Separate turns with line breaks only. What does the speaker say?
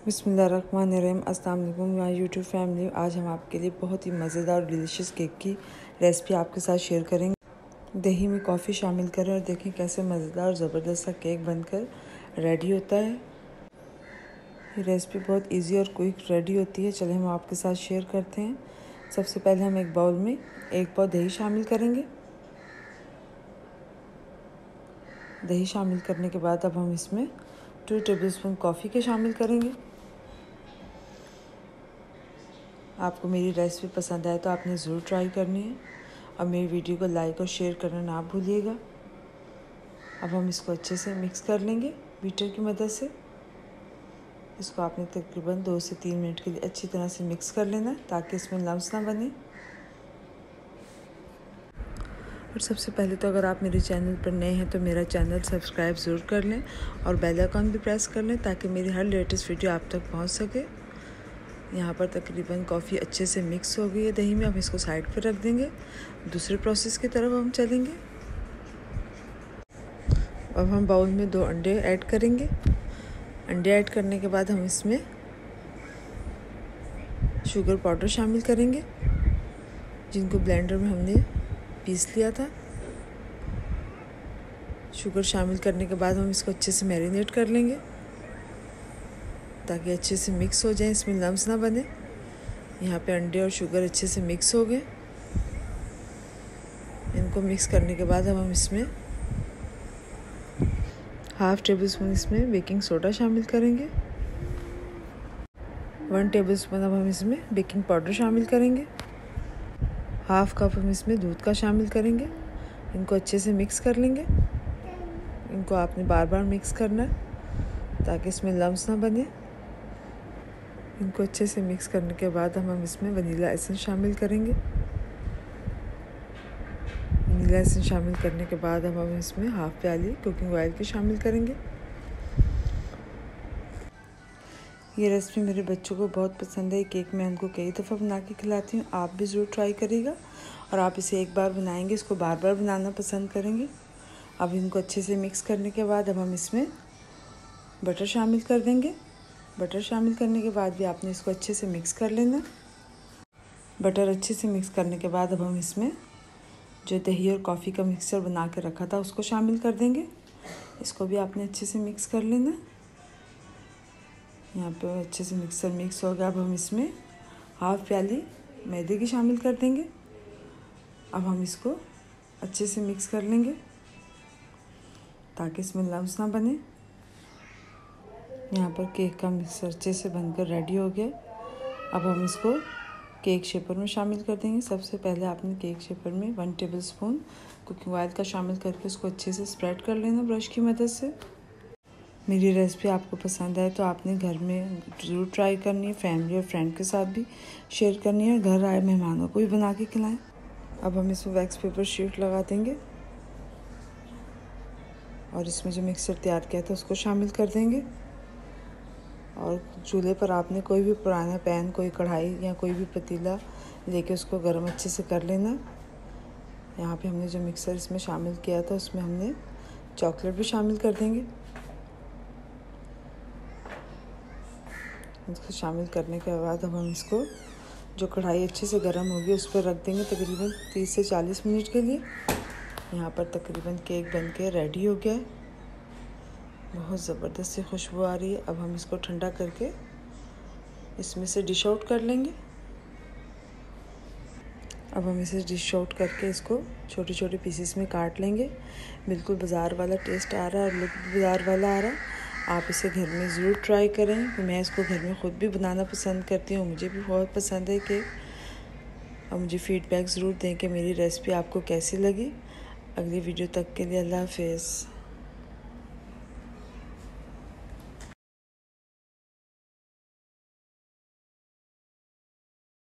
बिस्मिल्लाहिर्रहमानिर्रहीम। अस्सलाम वालेकुम माय यूट्यूब फैमिली। आज हम आपके लिए बहुत ही मज़ेदार और डिलीशियस केक की रेसिपी आपके साथ शेयर करेंगे। दही में कॉफ़ी शामिल करें और देखें कैसे मज़ेदार और ज़बरदस्त सा केक बनकर रेडी होता है। ये रेसिपी बहुत इजी और क्विक रेडी होती है। चलिए हम आपके साथ शेयर करते हैं। सबसे पहले हम एक बाउल में 1 पाव दही शामिल करेंगे। दही शामिल करने के बाद अब हम इसमें 2 टेबलस्पून कॉफ़ी के शामिल करेंगे। आपको मेरी रेसिपी पसंद आए तो आपने ज़रूर ट्राई करनी है और मेरी वीडियो को लाइक और शेयर करना ना भूलिएगा। अब हम इसको अच्छे से मिक्स कर लेंगे बीटर की मदद से। इसको आपने तकरीबन 2 से 3 मिनट के लिए अच्छी तरह से मिक्स कर लेना है ताकि इसमें लम्स ना बने। और सबसे पहले तो अगर आप मेरे चैनल पर नए हैं तो मेरा चैनल सब्सक्राइब ज़रूर कर लें और बेल आइकन भी प्रेस कर लें ताकि मेरी हर लेटेस्ट वीडियो आप तक पहुंच सके। यहाँ पर तकरीबन कॉफ़ी अच्छे से मिक्स हो गई है दही में। अब इसको साइड पर रख देंगे। दूसरे प्रोसेस की तरफ हम चलेंगे। अब हम बाउल में 2 अंडे ऐड करेंगे। अंडे ऐड करने के बाद हम इसमें शुगर पाउडर शामिल करेंगे जिनको ब्लेंडर में हमने पीस लिया था। शुगर शामिल करने के बाद हम इसको अच्छे से मैरिनेट कर लेंगे ताकि अच्छे से मिक्स हो जाए, इसमें लम्स ना बने। यहाँ पे अंडे और शुगर अच्छे से मिक्स हो गए। इनको मिक्स करने के बाद अब हम इसमें 1/2 टेबलस्पून इसमें बेकिंग सोडा शामिल करेंगे। 1 टेबलस्पून अब हम इसमें बेकिंग पाउडर शामिल करेंगे। 1/2 कप हम इसमें दूध का शामिल करेंगे। इनको अच्छे से मिक्स कर लेंगे। इनको आपने बार बार मिक्स करना है ताकि इसमें लम्स ना बने। इनको अच्छे से मिक्स करने के बाद हम इसमें वनीला एसेंस शामिल करेंगे। वनीला एसेंस शामिल करने के बाद हम इसमें 1/2 प्याली कुकिंग ऑयल की शामिल करेंगे। ये रेसिपी मेरे बच्चों को बहुत पसंद है। केक मैं उनको कई दफ़ा बना के खिलाती हूँ। आप भी ज़रूर ट्राई करिएगा और आप इसे एक बार बनाएंगे इसको बार बार बनाना पसंद करेंगे। अब इनको अच्छे से मिक्स करने के बाद अब हम इसमें बटर शामिल कर देंगे। बटर शामिल करने के बाद भी आपने इसको अच्छे से मिक्स कर लेना। बटर अच्छे से मिक्स करने के बाद अब हम इसमें जो दही और कॉफ़ी का मिक्सचर बना के रखा था उसको शामिल कर देंगे। इसको भी आपने अच्छे से मिक्स कर लेना। यहाँ पे अच्छे से मिक्सर मिक्स हो गया। अब हम इसमें 1/2 प्याली मैदे की शामिल कर देंगे। अब हम इसको अच्छे से मिक्स कर लेंगे ताकि इसमें लम्स ना बने। यहाँ पर केक का मिक्सर अच्छे से बनकर रेडी हो गया। अब हम इसको केक शेपर में शामिल कर देंगे। सबसे पहले आपने केक शेपर में 1 टेबलस्पून कुकिंग ऑयल का शामिल करके उसको अच्छे से स्प्रेड कर लेना ब्रश की मदद से। मेरी रेसिपी आपको पसंद आए तो आपने घर में ज़रूर ट्राई करनी है। फैमिली और फ्रेंड के साथ भी शेयर करनी है। घर आए मेहमानों को भी बना के खिलाएं। अब हम इसमें वैक्स पेपर शीट लगा देंगे और इसमें जो मिक्सर तैयार किया था उसको शामिल कर देंगे। और चूल्हे पर आपने कोई भी पुराना पैन, कोई कढ़ाई या कोई भी पतीला लेके उसको गर्म अच्छे से कर लेना। यहाँ पे हमने जो मिक्सर इसमें शामिल किया था उसमें हमने चॉकलेट भी शामिल कर देंगे। इसको शामिल करने के बाद अब हम इसको जो कढ़ाई अच्छे से गर्म होगी उस पर रख देंगे तकरीबन 30 से 40 मिनट के लिए। यहाँ पर तकरीबन केक बन के रेडी हो गया है। बहुत ज़बरदस्त सी खुशबू आ रही है। अब हम इसको ठंडा करके इसमें से डिश आउट कर लेंगे। अब हम इसे डिश आउट करके इसको छोटे छोटे पीसेस में काट लेंगे। बिल्कुल बाज़ार वाला टेस्ट आ रहा है और लुक भी बाज़ार वाला आ रहा है। आप इसे घर में ज़रूर ट्राई करें। मैं इसको घर में ख़ुद भी बनाना पसंद करती हूँ। मुझे भी बहुत पसंद है केक। और मुझे फ़ीडबैक ज़रूर दें कि मेरी रेसिपी आपको कैसी लगी। अगली वीडियो तक के लिए अल्लाह हाफ़िज़।